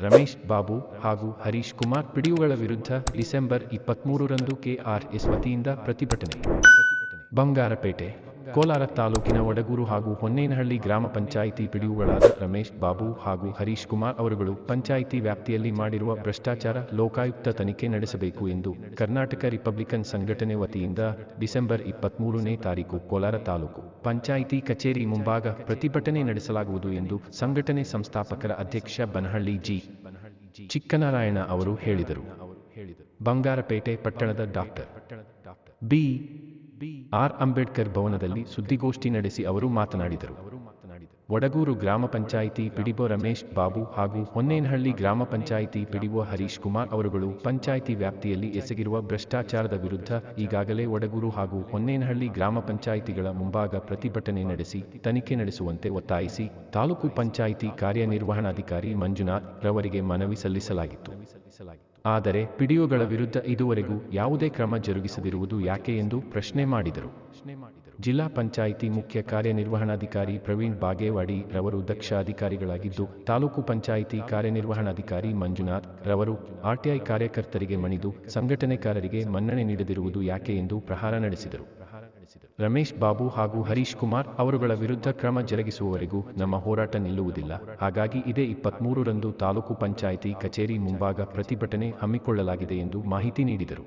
ರಮೇಶ್ ಬಾಬು ಹಾಗೂ ಹರೀಶ್ ಕುಮಾರ್ ಪಿಡಿಒಗಳ ವಿರುದ್ಧ December 23ರಂದು KRS ವತಿಯಿಂದ ಪ್ರತಿಭಟನೆ. ಬಂಗಾರಪೇಟೆ ಕೋಲಾರ ತಾಲೂಕಿನ ವಡಗೂರು ಹಾಗೂ ಹೊನ್ನೇನಹಳ್ಳಿ ಗ್ರಾಮ ಪಂಚಾಯಿತಿ ಪಿಡಿಒಗಳಾದ ರಮೇಶ್ ಬಾಬು ಹಾಗೂ ಹರೀಶ್ ಕುಮಾರ್ ಅವರುಗಳು ಪಂಚಾಯಿತಿ ವ್ಯಾಪ್ತಿಯಲ್ಲಿ ಮಾಡಿರುವ ಭ್ರಷ್ಟಾಚಾರ ಲೋಕಾಯುಕ್ತ ತನಿಖೆ ನಡೆಸಬೇಕು ಎಂದು ಕರ್ನಾಟಕ ರಿಪಬ್ಲಿಕನ್ ಸಂಘಟನೆ ವತಿಯಿಂದ ಡಿಸೆಂಬರ್ 23ನೇ ತಾರೀಕು ಕೋಲಾರ ತಾಲೂಕು ಪಂಚಾಯಿತಿ ಕಚೇರಿ ಮುಂಭಾಗ ಪ್ರತಿಭಟನೆ ನಡೆಸಲಾಗುವುದು ಎಂದು ಸಂಘಟನೆ ಸಂಸ್ಥಾಪಕರ ಅಧ್ಯಕ್ಷ ಬನಹಳ್ಳಿ ಜಿ. ಚಿಕ್ಕನಾರಾಯಣ ಅವರು ಹೇಳಿದರು. ಬಂಗಾರಪೇಟೆ ಪಟ್ಟಣದ ಡಾಕ್ಟರ್ ಬಿ. ಆರ್. ಅಂಬೇಡ್ಕರ್ ಭವನದಲ್ಲಿ ಸುದ್ದಿಗೋಷ್ಠಿ ನಡೆಸಿ ಅವರು ಮಾತನಾಡಿದರು. ವಡಗೂರು ಗ್ರಾಮ ಪಂಚಾಯಿತಿ ಪಿಡಿಒ ರಮೇಶ್ ಬಾಬು ಹಾಗೂ ಹೊನ್ನೇನಹಳ್ಳಿ ಗ್ರಾಮ ಪಂಚಾಯಿತಿ ಪಿಡಿಒ ಹರೀಶ್ ಕುಮಾರ್ ಅವರುಗಳು ಪಂಚಾಯಿತಿ ವ್ಯಾಪ್ತಿಯಲ್ಲಿ ಎಸಗಿರುವ ಭ್ರಷ್ಟಾಚಾರದ ವಿರುದ್ಧ ಈಗಾಗಲೇ ವಡಗೂರು ಹಾಗೂ ಹೊನ್ನೇನಹಳ್ಳಿ ಗ್ರಾಮ ಪಂಚಾಯಿತಿಗಳ ಮುಂಭಾಗ ಪ್ರತಿಭಟನೆ ನಡೆಸಿ ತನಿಖೆ ನಡೆಸುವಂತೆ ಒತ್ತಾಯಿಸಿ ತಾಲೂಕು ಪಂಚಾಯಿತಿ ಕಾರ್ಯನಿರ್ವಹಣಾಧಿಕಾರಿ ಮಂಜುನಾಥ್ ರವರಿಗೆ ಮನವಿ ಸಲ್ಲಿಸಲಾಗಿತ್ತು. ಆದರೆ ಪಿಡಿಒಗಳ ವಿರುದ್ಧ ಇದುವರೆಗೂ ಯಾವುದೇ ಕ್ರಮ ಜರುಗಿಸದಿರುವುದು ಯಾಕೆ ಎಂದು ಪ್ರಶ್ನೆ ಮಾಡಿದರು. ಜಿಲ್ಲಾ ಪಂಚಾಯಿತಿ ಮುಖ್ಯ ಕಾರ್ಯನಿರ್ವಹಣಾಧಿಕಾರಿ ಪ್ರವೀಣ್ ಬಾಗೇವಾಡಿ ರವರು ದಕ್ಷ ಅಧಿಕಾರಿಗಳಾಗಿದ್ದು, ತಾಲೂಕು ಪಂಚಾಯಿತಿ ಕಾರ್ಯನಿರ್ವಹಣಾಧಿಕಾರಿ ಮಂಜುನಾಥ್ ರವರು ಆರ್ಟಿಐ ಕಾರ್ಯಕರ್ತರಿಗೆ ಮಣಿದು ಸಂಘಟನೆಕಾರರಿಗೆ ಮನ್ನಣೆ ನೀಡದಿರುವುದು ಯಾಕೆ ಎಂದು ಪ್ರಹಾರ ನಡೆಸಿದರು. ರಮೇಶ್ ಬಾಬು ಹಾಗೂ ಹರೀಶ್ ಕುಮಾರ್ ಅವರುಗಳ ವಿರುದ್ಧ ಕ್ರಮ ಜರುಗಿಸುವವರೆಗೂ ನಮ್ಮ ಹೋರಾಟ ನಿಲ್ಲುವುದಿಲ್ಲ. ಹಾಗಾಗಿ ಇದೇ 23ರಂದು ತಾಲೂಕು ಪಂಚಾಯಿತಿ ಕಚೇರಿ ಮುಂಭಾಗ ಪ್ರತಿಭಟನೆ ಹಮ್ಮಿಕೊಳ್ಳಲಾಗಿದೆ ಎಂದು ಮಾಹಿತಿ ನೀಡಿದರು.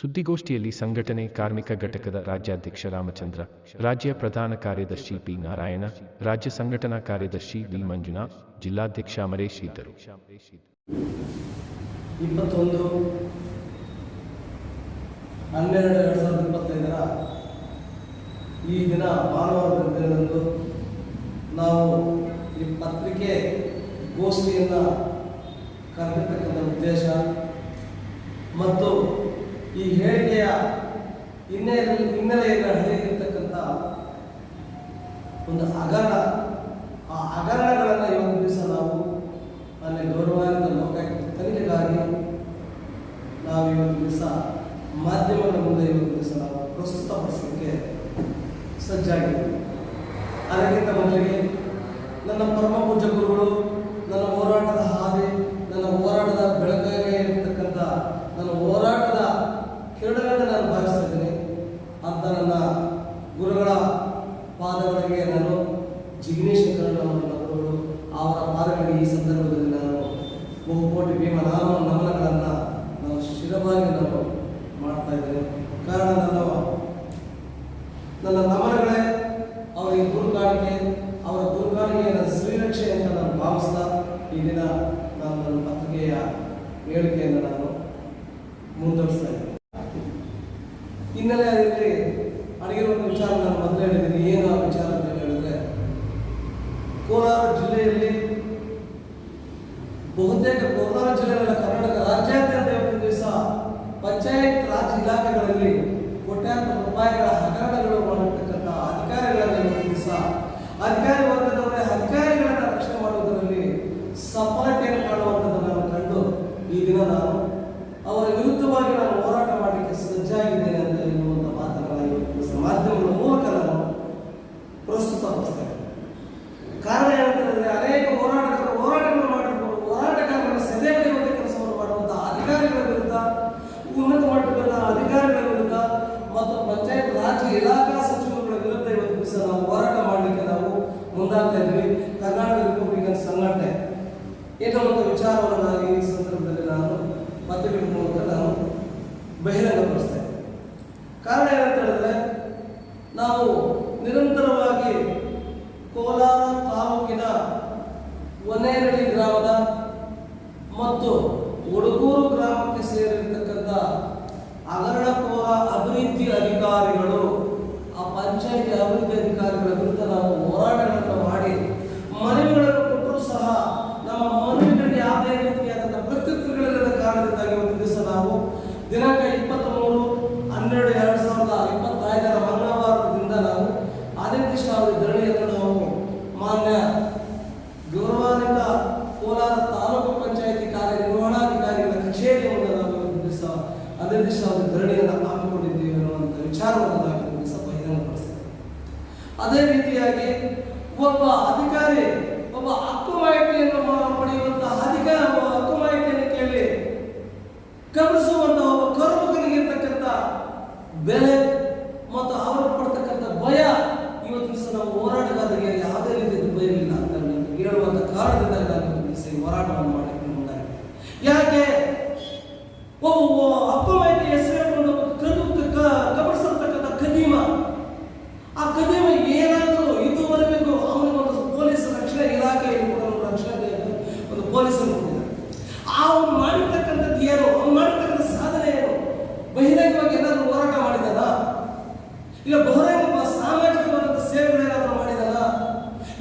ಸುದ್ದಿಗೋಷ್ಠಿಯಲ್ಲಿ ಸಂಘಟನೆ ಕಾರ್ಮಿಕ ಘಟಕದ ರಾಜ್ಯಾಧ್ಯಕ್ಷ ರಾಮಚಂದ್ರ, ರಾಜ್ಯ ಪ್ರಧಾನ ಕಾರ್ಯದರ್ಶಿ ಪಿ. ನಾರಾಯಣ, ರಾಜ್ಯ ಸಂಘಟನಾ ಕಾರ್ಯದರ್ಶಿ ವಿ. ಮಂಜುನಾಥ್, ಜಿಲ್ಲಾಧ್ಯಕ್ಷ ಅಮರೇಶ್ ಇದ್ದರು. 21/12/2025 ಈ ದಿನ ಭಾನುವಾರದ ದಿನದಂದು ನಾವು ಈ ಪತ್ರಿಕೆ ಗೋಷ್ಠಿಯನ್ನು ಕರೆದಿರ್ತಕ್ಕಂಥ ಉದ್ದೇಶ ಮತ್ತು ಈ ಹೇಳಿಕೆಯ ಹಿನ್ನೆಲೆಯಲ್ಲಿ ಹರಿದಿರ್ತಕ್ಕಂಥ ಒಂದು ಹಗರಣ, ಆ ಹಗರಣಗಳನ್ನು ಇವತ್ತು ದಿವಸ ನಾವು ಅಲ್ಲಿ ಗೌರವಾನ್ವಿತ ಲೋಕಾಯುಕ್ತ ತನಿಖೆಗಾಗಿ ನಾವು ಇವತ್ತು ದಿವಸ ಮಾಧ್ಯಮಗಳ ಮುಂದೆ ಇವತ್ತು ದಿವಸ ನಾವು ಪ್ರಸ್ತುತಪಡಿಸಲಿಕ್ಕೆ ಸಜ್ಜಾಗಿದ್ದೀವಿ. ಅದಕ್ಕಿಂತ ಮೊದಲಿಗೆ ನನ್ನ ಪರಮ ಪೂಜ್ಯ ಗುರುಗಳು, ನನ್ನ ಹೋರಾಟದ ಹಾದಿ, ನನ್ನ ಹೋರಾಟದ ಬೆಳಕಾಗಿ ಇರತಕ್ಕಂಥ ನನ್ನ ಹೋರಾಟದ ಕಿರಣಗಳನ್ನು ನಾನು ಭಾವಿಸ್ತಾ ಇದ್ದೀನಿ ಅಂತ ನನ್ನ ಗುರುಗಳ ಪಾದಗಳಿಗೆ ನಾನು ಜಿಗ್ನೇಶ್ವರ ಗುರುಗಳು ಅವರ ಪಾದಗಳಿಗೆ ಈ ಸಂದರ್ಭದಲ್ಲಿ ನಾನು ಬಹುಕೋಟಿ ಭೀಮ ನಮನಗಳನ್ನು ನಾನು ಶಿರವಾಗಿ ನಾನು ಮಾಡ್ತಾ ಇದ್ದೇನೆ. ಕಾರಣ ನನ್ನ ನಮನಗಳೇ ಅವರಿಗೆ ಗುರುಕಾಣಿಕೆ, ಅವರ ಗುರುಕಾಣಿಕೆ ನನ್ನ ಶ್ರೀರಕ್ಷೆ ಅಂತ ನಾನು ಭಾವಿಸ್ತಾ ಈ ದಿನ ನಾನು ನನ್ನ ಪತ್ರಿಕೆಯ ಹೇಳಿಕೆಯನ್ನು ನಾನು ಮುಂದುವರಿಸ್ತಾ ಇದ್ದೇನೆ. ಹಿನ್ನೆಲೆಯಲ್ಲಿ ಅಡಗಿರುವಂಥ ವಿಚಾರ ನಾನು ಮೊದಲೇ ಹೇಳಿದ್ದೀನಿ. ಏನು ಆ ವಿಚಾರ ಅಂತ ಹೇಳಿದ್ರೆ, ಕೋಲಾರ ಜಿಲ್ಲೆಯಲ್ಲಿ ಬಹುತೇಕ ಕೋಲಾರ ಜಿಲ್ಲೆಗಳ ಕರ್ನಾಟಕ ರಾಜ್ಯಾದ್ಯಂತ ಇವತ್ತು ದಿವಸ ಪಂಚಾಯತ್ ರಾಜ್ ಇಲಾಖೆಗಳಲ್ಲಿ ಕೋಟ್ಯಾಂತರ ರೂಪಾಯಿಗಳ ಹಗರಣಗಳು ಮಾಡಿರ್ತಕ್ಕಂಥ ಅಧಿಕಾರಿಗಳನ್ನು ಇವತ್ತು ದಿವಸ ಅಧಿಕಾರಿ ವರ್ಗದವರೇ ಅಧಿಕಾರಿಗಳನ್ನು ರಕ್ಷಣೆ ಮಾಡುವುದರಲ್ಲಿ ಸಫಲತೆಯನ್ನು ಕಾಣುವಂಥದ್ದನ್ನು ನಾನು ಕಂಡು ಈ ದಿನ ನಾನು ಅವರ ವಿರುದ್ಧವಾಗಿ ನಾನು ಹೋರಾಟ ಮಾಡಲಿಕ್ಕೆ ಸಜ್ಜಾಗಿದ್ದೇನೆ ಅಂತ ಎನ್ನುವಂಥ ಮಾತನ್ನು ಇವತ್ತು ಮಾಧ್ಯಮಗಳ ಮೂಲಕ ನಾನು ಪ್ರಸ್ತುತಪಡಿಸ್ತೇನೆ. ಕಾರಣ ಏನಂತಂದರೆ, ಅನೇಕ ಹೋರಾಟಗಳು ಮಾಡಿರ್ಬೋದು, ಹೋರಾಟಗಾರರನ್ನು ಸೆದೆ ಬಡಿಯುವಂಥ ಕೆಲಸವನ್ನು ಮಾಡುವಂಥ ಅಧಿಕಾರಿಗಳ ವಿರುದ್ಧ, ಉನ್ನತ ಮಟ್ಟದ ಅಧಿಕಾರಿಗಳ ವಿರುದ್ಧ ಮತ್ತು ಪಂಚಾಯತ್ ರಾಜ್ ಇಲಾಖಾ ಸಚಿವರುಗಳ ವಿರುದ್ಧ ಇವತ್ತು ದಿವಸ ನಾವು ಹೋರಾಟ ಮಾಡಲಿಕ್ಕೆ ನಾವು ಮುಂದಾಗ್ತಾ ಇದ್ದೀವಿ. ಕರ್ನಾಟಕ ರಿಪಬ್ಲಿಕನ್ ಸಂಘಟನೆ ಎನ್ನುವಂಥ ವಿಚಾರವನ್ನು ನಾನು ಈ ಸಂದರ್ಭದಲ್ಲಿ ನಾನು ಪತ್ರಿಕೆಗಳ ಮೂಲಕ ನಾನು ಬಹಿರಂಗಪಡಿಸ್ತಾ ಇದ್ದೀನಿ. ಕಾರಣ ಏನಂತ ಹೇಳಿದ್ರೆ, ನಾವು ನಿರಂತರವಾಗಿ ಕೋಲಾರ ತಾಲೂಕಿನ ಹೊನ್ನೇನಹಳ್ಳಿ ಗ್ರಾಮದ ಮತ್ತು ವಡಗೂರು ಗ್ರಾಮಕ್ಕೆ ಸೇರಿರ್ತಕ್ಕಂಥ ಹಗರಣಕೋರ ಅಭಿವೃದ್ಧಿ ಅಧಿಕಾರಿಗಳು, ಆ ಪಂಚಾಯಿತಿ ಅಭಿವೃದ್ಧಿ ಅಧಿಕಾರಿಗಳ ವಿರುದ್ಧ ನಾವು ಹೋರಾಟಗಳನ್ನು ಮಾಡಿ ಮನವಿಗಳನ್ನು ಕೊಟ್ಟರೂ ಸಹ ನಮ್ಮ ಮನವಿಗಳಿಗೆ ಯಾವುದೇ ರೀತಿಯಾದಂಥ ಪ್ರತ್ಯುತ್ತರಗಳಿಲ್ಲದ ಕಾರಣದಿಂದಾಗಿ ಒಂದು ದಿವಸ ನಾವು ದಿನಾಂಕ 23/12/2025 ಮಂಗಳವಾರದಿಂದ ನಾವು ಅನಿರ್ದಿಷ್ಟಾವಧಿ ಧರಣಿಯನ್ನು ನಾವು ಮಾನ್ಯ ಗೌರವಾನ್ವಿತ ಕೋಲಾರ ತಾಲೂಕು ಪಂಚಾಯಿತಿ ಕಾರ್ಯನಿರ್ವಹಣಾಧಿಕಾರಿಗಳ ಕಚೇರಿಯ ಮುಂದೆ ನಾವು ಒಂದು ದಿವಸ ಅನಿರ್ದಿಷ್ಟಾವಧಿ ಧರಣಿಯನ್ನು ಹಾಕಿಕೊಂಡಿದ್ದೇವೆ ಅನ್ನುವಂಥ ವಿಚಾರವನ್ನು ನಾವು ಒಂದು ದಿವಸ ಬಹಿರಂಗಪಡಿಸ್ತೇವೆ. ಅದೇ ರೀತಿಯಾಗಿ ಒಬ್ಬ ಅಧಿಕಾರಿ, ಒಬ್ಬ ಒಬ್ಬ ಹಕ್ಕು ಮಾಹಿತಿಯನ್ನು ಪಡೆಯುವಂತಹ ಅಧಿಕಾರ, ಹಕ್ಕು ಮಾಹಿತಿಯನ್ನು ಕೇಳಿ ಕಬಳಿಸುವಂತಹ ಒಬ್ಬ ಕರುಬನಿಗಿರ್ತಕ್ಕಂಥ ಬೆಲೆ ಮತ್ತು ಅವರು ಪಡ್ತಕ್ಕಂಥ ಭಯ ಇವತ್ತು ದಿವಸ ನಾವು ಹೋರಾಟಗಾರರಿಗೆ ಯಾವುದೇ ರೀತಿಯ ಭಯ ಇಲ್ಲ ಅಂತ ಹೇಳುವಂಥ ಕಾರಣದಿಂದ ನಾನು ಈ ಹೋರಾಟವನ್ನು ಮಾಡಲಿಕ್ಕೆ ಮುಂದಾಗಿದೆ. ಯಾಕೆ ಒಬ್ಬ ಹಕ್ಕು ಮಾಹಿತಿ ಹೆಸರುಕೊಂಡು ಕಬಳಿಸಿರ್ತಕ್ಕಂಥ ಕದೀಮ, ಆ ಕದೀಮ ಏನಾದರೂ ಇದುವರೆಗೂ ಅವನಿಗೊಂದು ಪೊಲೀಸ್ ರಕ್ಷಣಾ ಇಲಾಖೆಯಲ್ಲಿ ಕೂಡ ರಕ್ಷಣೆ ಒಂದು ಪೊಲೀಸರು ಕೊಟ್ಟಿದ್ದಾರೆ. ಅವನು ಮಾಡಿರ್ತಕ್ಕಂಥದ್ದು ಏನು, ಅವನು ಮಾಡಿರ್ತಕ್ಕಂಥ ಸಾಧನೆ ಏನು, ಬಹಿರಂಗವಾಗಿ ಏನಾದರೂ ಹೋರಾಟ ಮಾಡಿದಾನ, ಇಲ್ಲ ಬಹಿರಂಗ ಸಾಮಾಜಿಕವಾದಂಥ ಸೇವೆಗಳೇನಾದರೂ ಮಾಡಿದಾನ,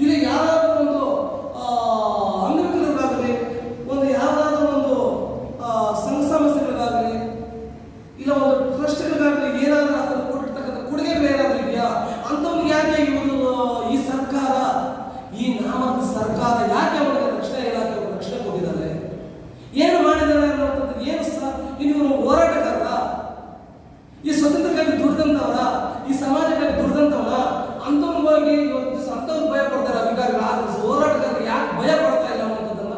ಇಲ್ಲ ಯಾರಾದರೂ ಒಂದು ಅಂಗವಿಕಲರಿಗಾಗಲಿ, ಒಂದು ಯಾವುದಾದ್ರೂ ಒಂದು ಸಂಘ ಸಂಸ್ಥೆಗಳಿಗಾಗಲಿ, ಇಲ್ಲ ಒಂದು ಟ್ರಸ್ಟ್ಗಳಿಗಾಗಲಿ ಏನಾದರೂ ಅದನ್ನು ಕೊಟ್ಟಿರ್ತಕ್ಕಂಥ ಕೊಡುಗೆಗಳು ಏನಾದರೂ ಇದೆಯಾ ಅಂಥವ್ನಿಗೆ ಯಾಕೆ ಇವರು ಈ ಸರ್ಕಾರ, ಈ ನಾಮದ ಸರ್ಕಾರ ಯಾಕೆ ಅವರಿಗೆ ರಕ್ಷಣಾ ಇಲಾಖೆ ರಕ್ಷಣೆ ಕೊಟ್ಟಿದ್ದಾರೆ, ಏನು ಮಾಡಿದ್ದಾರೆ ಅನ್ನೋಂಥದ್ದು ಏನು ಇನ್ನು ಹೋರಾಟಗಾರರ, ಈ ಸ್ವತಂತ್ರಕ್ಕಾಗಿ ದುಡ್ದಂಥವ್ರ, ಈ ಸಮಾಜಕ್ಕಾಗಿ ದುಡ್ದಂಥವ್ರ ಅಂಥವ್ರಿಗೆ ಇವತ್ತು ಅಂಥವ್ರು ಭಯ ಪಡ್ತಾರೆ ಅಧಿಕಾರಿಗಳು. ಆದ್ರೆ ಹೋರಾಟಗಾರರಿಗೆ ಯಾಕೆ ಭಯ ಪಡ್ತಾ ಇಲ್ಲ ಅನ್ನೋಂಥದ್ದನ್ನ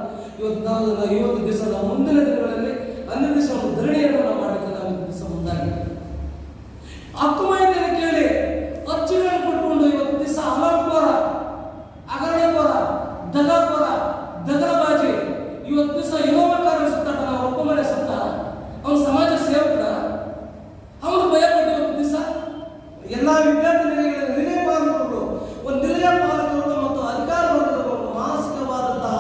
ಇವತ್ತು ದಿವಸ ನಾವು ಮುಂದಿನ ದಿನಗಳಲ್ಲಿ ಅನಿರ್ದಿಷ್ಟ ಒಂದು ಧರಣಿಯನ್ನು ನಾವು ಮಾಡಲಿಕ್ಕೆ ನಾವು ದಿವಸ ಮುಂದಾಗಿದ್ದೇವೆ. ಹಕ್ಕು ಮಾಹಿತಿಯನ್ನು ಕೇಳಿ ಅರ್ಜಿಗಳನ್ನು ಕೊಟ್ಕೊಂಡು ಇವತ್ತು ದಿವಸ ಅಲಂಕೋರ, ಹಗರಣಕೋರ, ದಗಾಕೋರ, ದಗಲಬಾಜಿ ಇವತ್ತು ದಿವಸ ಯುವಕರ ಸುತ್ತಾಟ, ನಾವು ಒಬ್ಬ ಮನೆ ಸುತ್ತ ಅವನು ಸಮಾಜ ಸೇವಕರ, ಅವನು ಭಯಪಟ್ಟು ಇವತ್ತು ದಿವಸ ಎಲ್ಲ ವಿದ್ಯಾರ್ಥಿ ನಿಲಯ ಪಾಲಕರು, ಒಂದು ನಿಲಯ ಪಾಲಕರು ಮತ್ತು ಅಧಿಕಾರ ವರ್ಗದವರು ಮಾನಸಿಕವಾದಂತಹ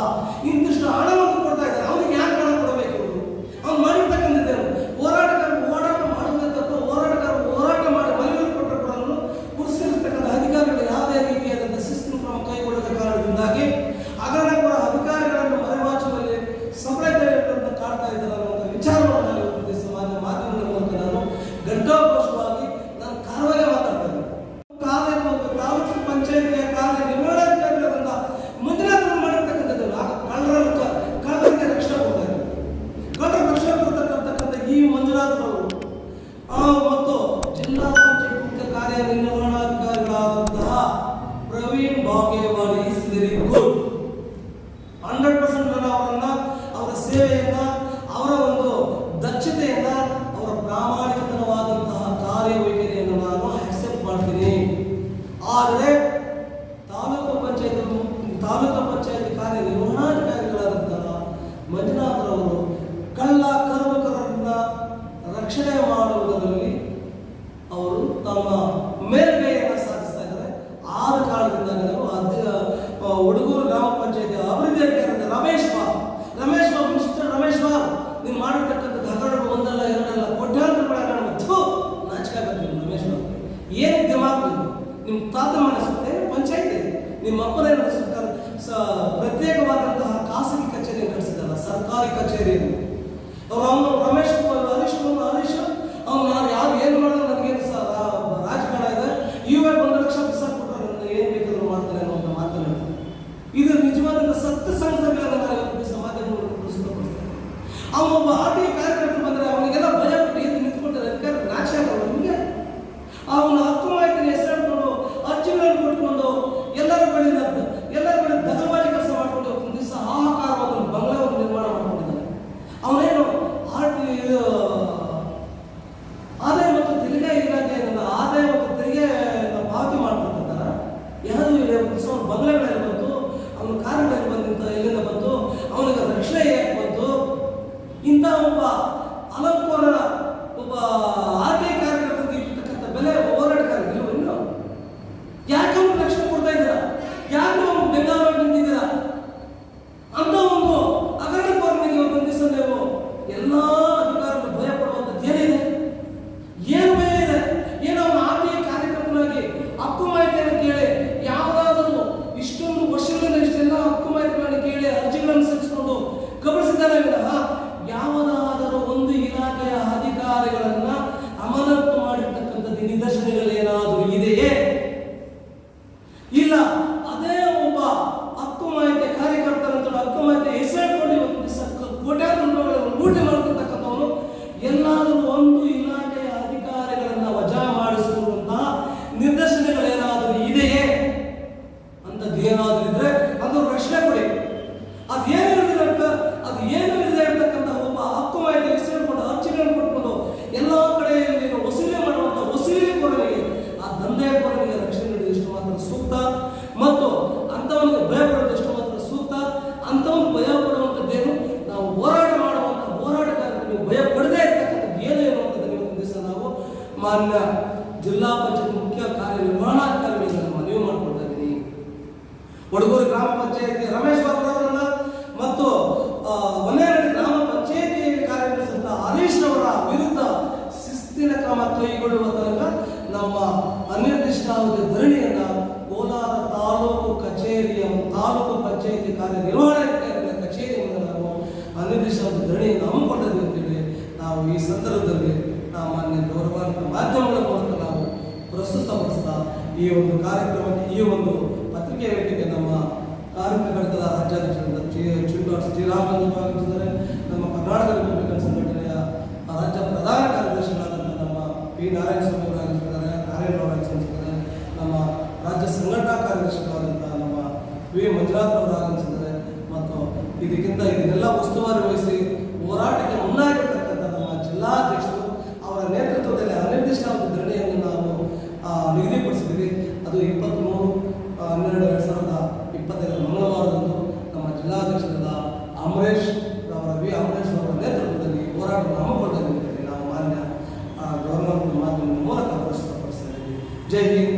ಇಂತಿಷ್ಟು ಹಣವನ್ನು ಕೊಡ್ತಾ ಇದ್ದಾರೆ. ಅವನಿಗೆ ಯಾಕೆ ಹಣ ಕೊಡಬೇಕು? ಅವ್ನು ಮಾಡಿರ್ತಕ್ಕಂಥದ್ದೇನು? ಹೋರಾಟಗಾರರು ಹೋರಾಟ ಮಾಡುವುದೇ ತಪ್ಪು. ಹೋರಾಟಗಾರರು ಹೋರಾಟ ಮಾಡಿ ಮನವಿ ಕೊಟ್ಟರು ಕೂಡ ಪುರಸ್ಕರಿಸತಕ್ಕಂಥ ಅಧಿಕಾರಿಗಳು ಯಾವುದೇ ರೀತಿಯಾದಂಥ ಶಿಸ್ತಿನ ಕ್ರಮ ಕೈಗೊಳ್ಳದ ಕಾರಣದಿಂದಾಗಿ ಹಗರಣಕೋರ ಅಧಿಕಾರಿಗಳನ್ನು ಮರೆಮಾಚುವಲ್ಲಿ ಸಂಪ್ರದಾಯಗಳನ್ನು ಕಾಡ್ತಾ ಇದ್ದಾರೆ ಅನ್ನುವಂಥ ವಿಚಾರವನ್ನು ನಾನು ಇವತ್ತು ಮಾಧ್ಯಮಗಳ ಮೂಲಕ ನಾನು ಘಂಟಾಘೋಷವಾಗಿ ನಾನು ಕಾರವಾರ ಮಾತಾಡ್ತಾ ಇದ್ದೇನೆ. ತಾಲೂಕು ಪಂಚಾಯತಿಯ ಕಾರ್ಯನಿರ್ವಹಣಾಧಿಕಾರಿಗಳಾದಂಥ ಮಂಜುನಾಥ್ ಮಾಡಿರ್ತಕ್ಕಂಥದ್ದು ಕಳ್ಳರಿಗೆ ರಕ್ಷಣೆ ಕೊಡ್ತಾ ಇದ್ದಾರೆ. ಕಳ್ಳರ ರಕ್ಷಣೆ ಕೊಡ್ತಕ್ಕಂಥ ಈ ಮಂಜುನಾಥ್ರವರು ಮತ್ತು ಜಿಲ್ಲಾ ಪಂಚಾಯತ್ ಮುಖ್ಯ ಕಾರ್ಯನಿರ್ವಹಣಾಧಿಕಾರಿಗಳಾದಂತಹ Praveen Bagewadi is very good. 100% ನಾನು ಅವರ ಸೇವೆಯನ್ನ, ಅವರ ಒಂದು ದಕ್ಷತೆಯನ್ನ, ಅವರ ಪ್ರಾಮಾಣಿಕತನವಾದಂತಹ ಕಾರ್ಯವೈಖರಿಯನ್ನು ನಾನು ಅಕ್ಸೆಪ್ಟ್ ಮಾಡ್ತೀನಿ. ಆದರೆ ತಾಲೂಕು ಪಂಚಾಯತ್ ಕಾರ್ಯನಿರ್ವಹಣಾಧಿಕಾರಿಗಳಾದಂತಹ ಮಂಜುನಾಥರವರು ಕಳ್ಳ ಕರುಬಕರನ್ನ ರಕ್ಷಣೆ ಮಾಡುವುದರಲ್ಲಿ ಅವರು ತಮ್ಮ ಮೇಲ್ಗೈಯನ್ನು ಸಾಧಿಸ್ತಾ ಇದ್ದಾರೆ. ಆದ ಕಾರಣದಿಂದ ನಾವು ಹುಡುಗೂರು ಗ್ರಾಮ ಪಂಚಾಯತಿ ಅಭಿವೃದ್ಧಿ ಅಧಿಕಾರಿ ರಮೇಶ್ ಬಾಬು, ಮಿಸ್ಟರ್ ರಮೇಶ್ ಬಾಬು, ನೀವು ಮಾಡಿರ್ತಕ್ಕಂಥದ್ದು ಹಗರಣಗಳು ಒಂದಲ್ಲ ಎರಡಲ್ಲ ಕೋಟ್ಯಾಂತರ ರೂಪಾಯಿ ಮತ್ತು ನಾಚಿಕೆ ಆಗಬೇಕು. ರಮೇಶ್ ಬಾಬು ಏನು ದಿಮಾಗ್ ನಿಮ್ಮ ತಾತ ಮಾಡಿಸುತ್ತೆ ಪಂಚಾಯತಿ, ನಿಮ್ಮ ಅಪ್ಪನೇ ನಡೆಸುತ್ತಾರೆ ಪ್ರತ್ಯೇಕವಾದಂತಹ ಖಾಸಗಿ ಕಚೇರಿಯನ್ನು ಕಟ್ಟಿಸಿದಲ್ಲ, ಸರ್ಕಾರಿ ಕಚೇರಿಯನ್ನು. ಅವನು ರಮೇಶ್ ಹರೀಶ್ ಅವ್ನು ನಾನು ಯಾರು ಏನು ಮಾಡಿದ್ರೆ ನನಗೇನು ರಾಜಕಾರಣ ಇದೆ, ಇವಾಗ 1 ಲಕ್ಷ ಪುಸ್ತಕ ಕೊಟ್ಟರೆ ನನಗೆ ಏನು ಬೇಕಾದರೂ ಮಾಡ್ತಾರೆ ಅನ್ನುವಂಥ ಮಾತನಾಡ್ತಾರೆ. ಇದು ನಿಜವಾದ ಸತ್ಯ ಸಂಸ್ಥೆಗಳನ್ನು ನಾನು ಮಾಧ್ಯಮಗಳು ಪ್ರಸ್ತುತಪಡಿಸ್ತೇನೆ. ಅವನೊಬ್ಬ ಆರ್.ಟಿ.ಐ ಕಾರ್ಯಕರ್ತರು ಬಂದರೆ ಅವನಿಗೆಲ್ಲ ಭಯ ಪಟ್ಟು ಎದ್ದು ನಿಂತ್ಕೊಳ್ತಾರೆ. ಅಧಿಕಾರಿ ನಾಚೆ ಆಗೋದು ನಿಮಗೆ. ಅವನ ಹಕ್ಕು ಮಾಹಿತಿನ ಹೆಸರಿಟ್ಕೊಂಡು ಅರ್ಜಿಗಳನ್ನು ಕೊಟ್ಕೊಂಡು ಎಲ್ಲರ ಬಳಿ ದಗಲಬಾಜಿ ಕೆಲಸ ಮಾಡಿಕೊಂಡು ಒಂದು ದಿವಸ ಹಾಹಾಕಾರವಾದ ಬಂಗ್ಲಾವನ್ನು ನಿರ್ಮಾಣ ಮಾಡ್ಕೊಂಡಿದ್ದಾನೆ. ಅವನೇನು ಮಾನ್ಯ ಜಿಲ್ಲಾ ಪಂಚಾಯತ್ ಮುಖ್ಯ ಕಾರ್ಯನಿರ್ವಹಣಾಧಿಕಾರಿಗಳಿಗೆ ನಾನು ಮನವಿ ಮಾಡಿಕೊಳ್ತಾ ಇದ್ದೀನಿ. ವಡಗೂರು ಗ್ರಾಮ ಪಂಚಾಯತಿ ರಮೇಶ್ ಬಾಬು ಅವರನ್ನ ಮತ್ತು ಹೊನ್ನೇನಹಳ್ಳಿ ಗ್ರಾಮ ಪಂಚಾಯತಿಯಲ್ಲಿ ಕಾರ್ಯನಿರ್ವಹಿಸಿದ ಹರೀಶ್ ಅವರ ವಿರುದ್ಧ ಶಿಸ್ತಿನ ಕ್ರಮ ಕೈಗೊಳ್ಳುವ ತನಕ ನಮ್ಮ ಅನಿರ್ದಿಷ್ಟಾವಧಿ ಧರಣಿಯನ್ನ ಕೋಲಾರ ತಾಲೂಕು ಕಚೇರಿಯ ತಾಲೂಕು ಪಂಚಾಯತಿ ಕಾರ್ಯನಿರ್ವಹಣಾಧಿಕಾರಿಗಳ ಕಚೇರಿಯಿಂದ ನಾವು ಅನಿರ್ದಿಷ್ಟಾವಧಿ ಧರಣಿಯನ್ನು ಹಮ್ಮಿಕೊಂಡಿದ್ದೀವಿ ಅಂತೇಳಿ ನಾವು ಈ ಸಂದರ್ಭದಲ್ಲಿ ಮಾನ್ಯ ಗೌರವಾನ್ವಿತ ಮಾಧ್ಯಮಗಳ ಮೂಲಕ ನಾವು ಪ್ರಸ್ತುತಪಡಿಸ್ತಾ ಈ ಒಂದು ಕಾರ್ಯಕ್ರಮಕ್ಕೆ ಈ ಒಂದು ಪತ್ರಿಕೆ ಹೇಳಿಕೆಗೆ ನಮ್ಮ ಕಾರ್ಮಿಕ ಘಟಕದ ರಾಜ್ಯಾಧ್ಯಕ್ಷರಾದ ಶ್ರೀರಾಮಚಂದ್ರ ಭಾಗವಹಿಸಿದ್ದಾರೆ. ನಮ್ಮ ಕರ್ನಾಟಕ ರಿಪಬ್ಲಿಕನ್ ಸಂಘಟನೆಯ ರಾಜ್ಯ ಪ್ರಧಾನ ಕಾರ್ಯದರ್ಶಿಗಳಾದಂಥ ನಮ್ಮ ಪಿ ನಾರಾಯಣ ಸ್ವಾಮಿ ಅವರು ಆಗಮಿಸಿದ್ದಾರೆ, ನಾರಾಯಣ ಅವರು ಆಗಮಿಸಿದ್ದಾರೆ. ನಮ್ಮ ರಾಜ್ಯ ಸಂಘಟನಾ ಕಾರ್ಯದರ್ಶಿಗಳಾದಂಥ ನಮ್ಮ ವಿ ಮಂಜುನಾಥ್ ಅವರು ಆಗಮಿಸಿದ್ದಾರೆ. ಮತ್ತು ಇದನ್ನೆಲ್ಲ ಉಸ್ತುವಾರಿ ವಹಿಸಿ ಹೋರಾಟಕ್ಕೆ ಮುನ್ನಾಗಿರ್ತಕ್ಕಂಥ ನಮ್ಮ ಜಿಲ್ಲಾಧ್ಯಕ್ಷರು ಅವರ ನೇತೃತ್ವದಲ್ಲಿ ಅನಿರ್ದಿಷ್ಟಾವಧಿ ಧರಣಿಯನ್ನು ನಾವು ನಿಗದಿಪಡಿಸಿದ್ದೀವಿ. ಅದು 23/12/2025 ಮಂಗಳವಾರದಂದು ನಮ್ಮ ಜಿಲ್ಲಾಧ್ಯಕ್ಷರಾದ ಅಮರೇಶ್ ಅವರ ನೇತೃತ್ವದಲ್ಲಿ ಹೋರಾಟವನ್ನು ಹಮ್ಮಿಕೊಂಡಿದ್ದೀವಿ. ನಾವು ಮಾನ್ಯ ಗೌರವಾನ್ವಿತ ಮಾಧ್ಯಮದ ಮೂಲಕ ಪ್ರಸ್ತುತಪಡಿಸ್ತಾ ಇದ್ದೀವಿ. ಜೈ ಹಿಂದ್.